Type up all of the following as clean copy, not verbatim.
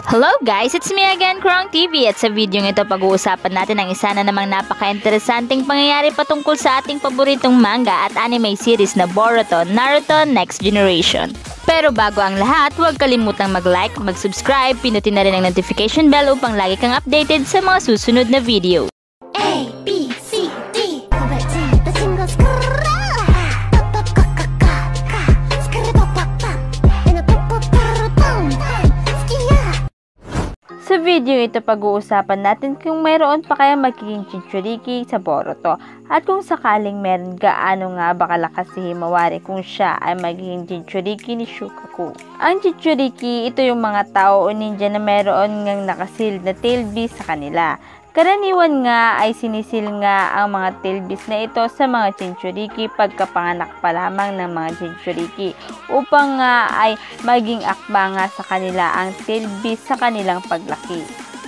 Hello guys! It's me again, Krong TV, at sa video ito pag-uusapan natin ang isa na namang napaka-interesanting pangyayari patungkol sa ating paboritong manga at anime series na Boruto, Naruto Next Generation. Pero bago ang lahat, huwag kalimutang mag-like, mag-subscribe, pinutin na rin ang notification bell upang lagi kang updated sa mga susunod na video. A, B, C, D. Sa video ito pag-uusapan natin kung mayroon pa kaya magiging Jinchuriki sa Boruto at kung sakaling meron, gaano nga ba kalakas si Himawari kung siya ay magiging Jinchuriki ni Shukaku. Ang Jinchuriki, ito yung mga tao o ninja na mayroon ngang nakasil na tail beast sa kanila. Karaniwan nga ay sinisil nga ang mga tail beast na ito sa mga Jinchuriki pagkapanganak pa lamang ng mga Jinchuriki upang nga ay maging akma nga sa kanila ang tail beast sa kanilang paglaki.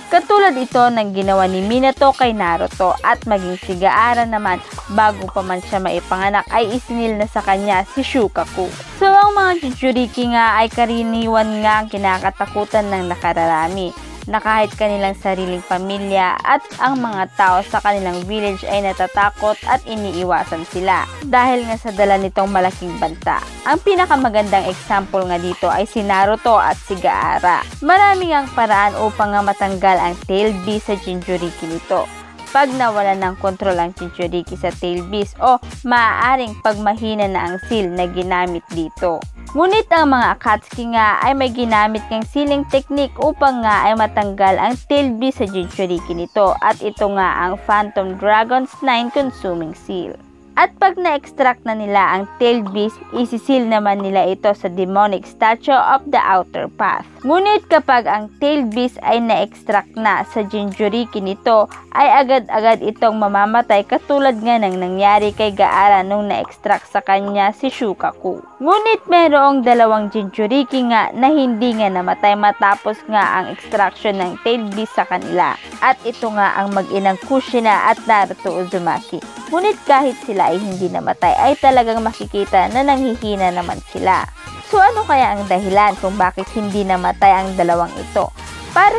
Katulad ito ng ginawa ni Minato kay Naruto at maging si Gaara naman bago pa man siya maipanganak ay isinil na sa kanya si Shukaku. So ang mga Jinchuriki nga ay karaniwan nga ang kinakatakutan ng nakararami na kahit kanilang sariling pamilya at ang mga tao sa kanilang village ay natatakot at iniiwasan sila dahil nga sa dala nitong malaking banta. Ang pinakamagandang example nga dito ay si Naruto at si Gaara. Marami ang paraan upang nga matanggal ang tail beast sa Jinchuriki nito. Pag nawalan ng kontrol ang Jinchuriki sa tail beast o maaaring pag mahina na ang seal na ginamit dito. Ngunit ang mga Akatsuki nga ay may ginamit ng sealing technique upang nga ay matanggal ang tail beast sa Jinchuriki nito at ito nga ang Phantom Dragon's 9 Consuming Seal. At pag na-extract na nila ang tail beast, isisil naman nila ito sa demonic statue of the outer path. Ngunit kapag ang tail beast ay na-extract na sa Jinchuriki nito, ay agad-agad itong mamamatay katulad nga ng nangyari kay Gaara nung na-extract sa kanya si Shukaku. Ngunit merong dalawang Jinchuriki nga na hindi nga namatay matapos nga ang extraction ng tail beast sa kanila. At ito nga ang mag-inang Kushina at Naruto Uzumaki. Ngunit kahit sila ay hindi namatay ay talagang makikita na nanghihina naman sila. So ano kaya ang dahilan kung bakit hindi namatay ang dalawang ito? Para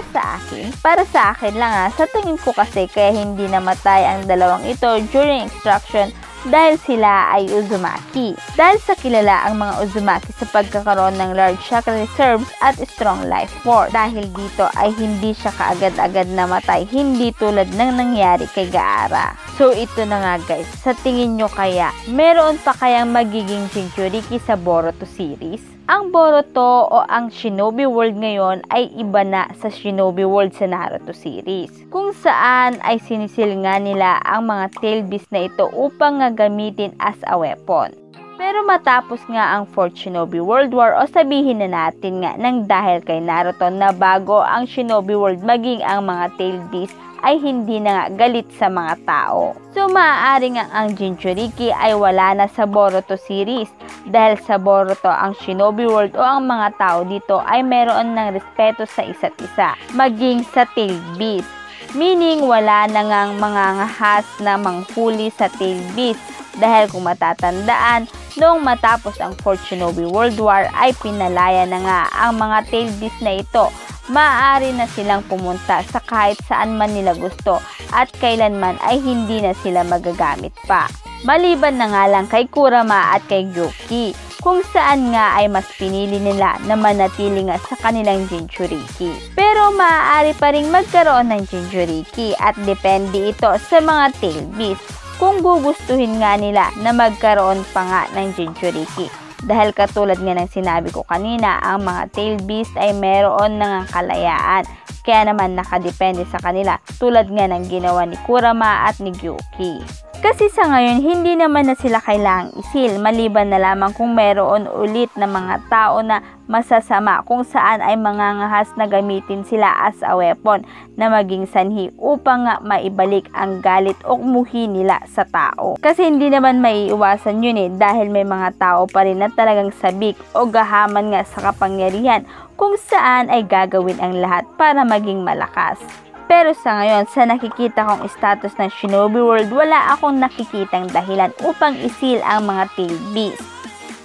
sa akin lang sa tingin ko kasi kaya hindi namatay ang dalawang ito during extraction dahil sila ay Uzumaki. Dahil sa kilala ang mga Uzumaki sa pagkakaroon ng large chakra reserves at strong life force. Dahil dito ay hindi siya kaagad-agad namatay, hindi tulad ng nangyari kay Gaara. So ito na nga guys, sa tingin nyo kaya, meron pa kayang magiging Jinchuriki sa Boruto series? Ang Boruto o ang Shinobi World ngayon ay iba na sa Shinobi World sa Naruto series, kung saan ay sinisil nga nila ang mga tail beast na ito upang nga gamitin as a weapon. Pero matapos nga ang 4th Shinobi World War o sabihin na natin nga nang dahil kay Naruto na bago ang Shinobi World maging ang mga tail beast ay hindi na nga galit sa mga tao. So maaari nga ang Jinchuriki ay wala na sa Boruto series dahil sa Boruto ang Shinobi World o ang mga tao dito ay meron ng respeto sa isa't isa, maging sa tail beast. Meaning wala na ngang mga ngahas na manghuli sa tail beast dahil kung matatandaan, noong matapos ang 4th Shinobi World War ay pinalaya na nga ang mga tail beast na ito. Maaari na silang pumunta sa kahit saan man nila gusto at kailanman ay hindi na sila magagamit pa. Maliban na nga lang kay Kurama at kay Gyoki, kung saan nga ay mas pinili nila na manatili nga sa kanilang Jinchuriki. Pero maaari pa ring magkaroon ng Jinchuriki at depende ito sa mga tail beast kung gugustuhin nga nila na magkaroon pa nga ng Jinchuriki. Dahil katulad nga ng sinabi ko kanina, ang mga tail beast ay meron ng kalayaan. Kaya naman nakadepende sa kanila tulad nga ng ginawa ni Kurama at ni Gyoki. Kasi sa ngayon, hindi naman na sila kailangang isil, maliban na lamang kung meron ulit na mga tao na masasama kung saan ay mangangahas na gamitin sila as a weapon na maging sanhi upang nga maibalik ang galit o muhi nila sa tao. Kasi hindi naman maiiwasan yun dahil may mga tao pa rin na talagang sabik o gahaman nga sa kapangyarihan kung saan ay gagawin ang lahat para maging malakas. Pero sa ngayon, sa nakikita kong status ng Shinobi World, wala akong nakikitang dahilan upang isil ang mga tail beast.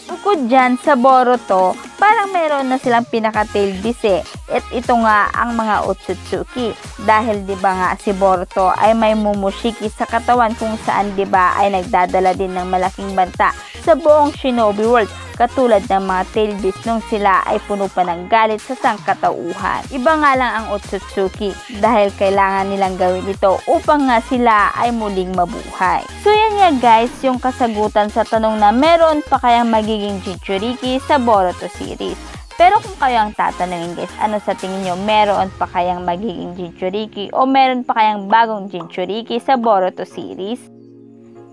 Bukod dyan, sa Boruto, parang meron na silang pinaka-tail beast At ito nga ang mga Otsutsuki dahil 'di ba nga si Boruto ay may mumushiki sa katawan kung saan 'di ba ay nagdadala din ng malaking banta sa buong Shinobi World, katulad ng mga tail beast nung sila ay puno pa ng galit sa sangkatauhan. Iba nga lang ang Otsutsuki dahil kailangan nilang gawin ito upang nga sila ay muling mabuhay. So yan nga guys yung kasagutan sa tanong na meron pa kayang magiging Jinchuriki sa Boruto series. Pero kung kayo ang tatanungin guys, ano sa tingin nyo, meron pa kayang magiging Jinchuriki o meron pa kayang bagong Jinchuriki sa Boruto series?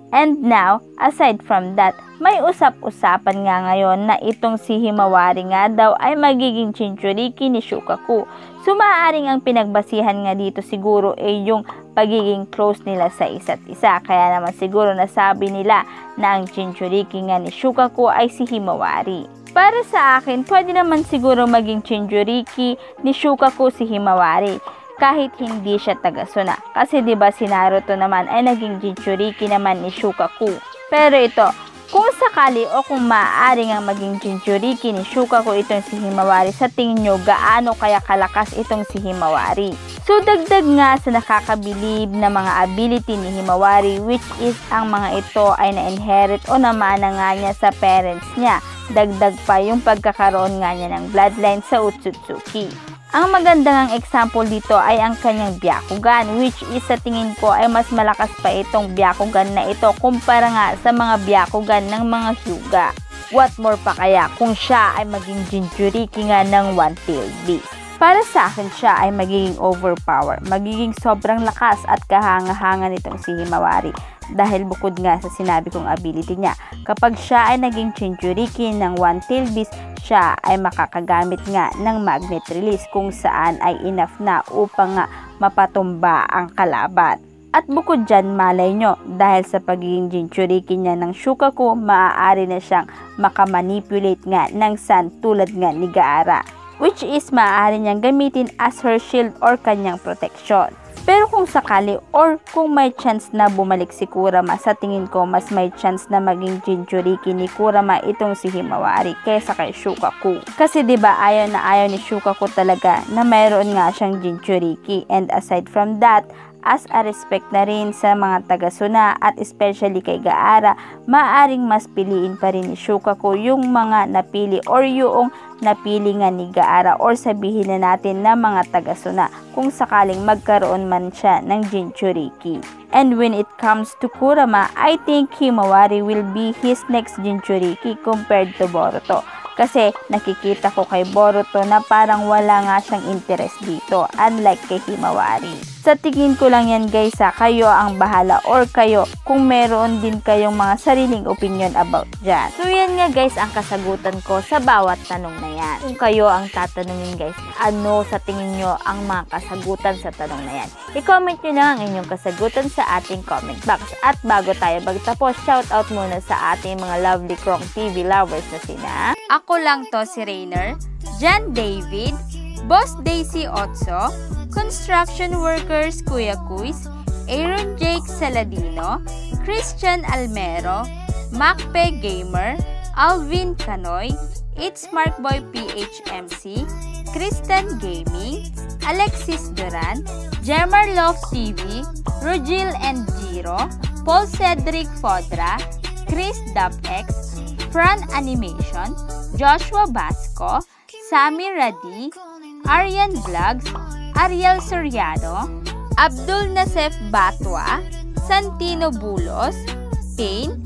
And now, aside from that, may usap-usapan nga ngayon na itong si Himawari nga daw ay magiging Jinchuriki ni Shukaku. So maaaring ang pinagbasihan nga dito siguro ay yung pagiging close nila sa isa't isa. Kaya naman siguro nasabi nila na ang Jinchuriki nga ni Shukaku ay si Himawari. Para sa akin, pwede naman siguro maging Jinchuriki ni Shukaku si Himawari kahit hindi siya taga-Suna. Kasi 'di ba si Naruto naman ay naging Jinchuriki naman ni Shukaku. Pero ito, kung sakali o kung maaari nga maging Jinchuriki ni Shukaku itong si Himawari, sa tingin nyo gaano kaya kalakas itong si Himawari? So dagdag nga sa nakakabilib na mga ability ni Himawari, which is ang mga ito ay na-inherit o namana nga niya sa parents niya. Dagdag pa yung pagkakaroon nga niya ng bloodline sa Otsutsuki. Ang magandang example dito ay ang kanyang Byakugan, which is sa tingin ko ay mas malakas pa itong Byakugan na ito kumpara nga sa mga Byakugan ng mga Hyuga. What more pa kaya kung siya ay maging Jinchuriki nga ng One-Tailed Beast? Para sa akin siya ay magiging overpower, magiging sobrang lakas at kahanga-hanga nitong si Himawari. Dahil bukod nga sa sinabi kong ability niya, kapag siya ay naging Jinchuriki ng One-Tailed Beast, siya ay makakagamit nga ng magnet release kung saan ay enough na upang nga mapatumba ang kalaban. At bukod dyan, malay nyo, dahil sa pagiging Jinchuriki niya ng Shukaku, maaari na siyang makamanipulate nga ng sun tulad nga ni Gaara, which is maaari niyang gamitin as her shield or kanyang protection. Pero kung sakali or kung may chance na bumalik si Kurama, sa tingin ko mas may chance na maging Jinchuriki ni Kurama itong si Himawari kaysa kay Shukaku. Kasi 'di ba ayaw na ayaw ni Shukaku talaga na mayroon nga siyang Jinchuriki, and aside from that, as a respect na rin sa mga taga-Suna at especially kay Gaara, maaring mas piliin pa rin ni Shukaku yung mga napili or yung napili nga ni Gaara, or sabihin na natin na mga taga-Suna kung sakaling magkaroon man siya ng Jinchuriki. And when it comes to Kurama, I think Himawari will be his next Jinchuriki compared to Boruto. Kasi nakikita ko kay Boruto na parang wala nga siyang interest dito, unlike kay Himawari. Sa tingin ko lang yan guys ha, kayo ang bahala or kayo kung meron din kayong mga sariling opinion about dyan. So yan nga guys ang kasagutan ko sa bawat tanong na yan. Kung kayo ang tatanungin guys, ano sa tingin nyo ang mga kasagutan sa tanong na yan? I-comment nyo na ang inyong kasagutan sa ating comment box. At bago tayo magtapos, shoutout muna sa ating mga lovely Krong TV lovers na sina Ako Lang To Si Rainer, John David, Boss Daisy Otso, Construction Workers Kuya Kuis, Aaron Jake Saladino, Christian Almero, Macpe Gamer, Alvin Canoy, It's Markboy PHMC, Kristen Gaming, Alexis Duran, Jemar Love TV, Rugil and Giro, Paul Cedric Fodra, Chris DubX, Fran Animation, Joshua Basco, Sammy Radi, Aryan Vlogs, Ariel Soriano, Abdul Nasef Batwa, Santino Bulos, Pain,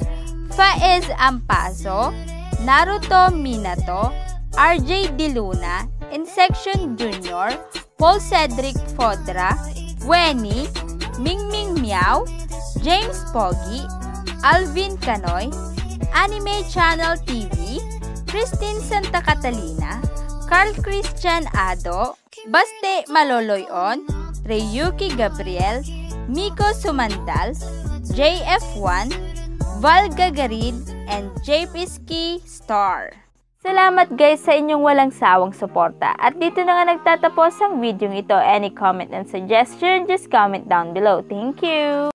Faez Ampaso, Naruto Minato, RJ Diluna, Insection Junior, Paul Cedric Fodra, Wenny, Mingming Meow, James Pogi, Alvin Canoy, Anime Channel TV, Christine Santa Catalina, Carl Christian Ado, Baste Maloloyon, Reyuki Gabriel, Miko Sumandal, JF1, Val Gagarid, and JPSky Star. Salamat guys sa inyong walang sawang suporta. At dito na nga nagtatapos ang video ito. Any comment and suggestion, just comment down below. Thank you!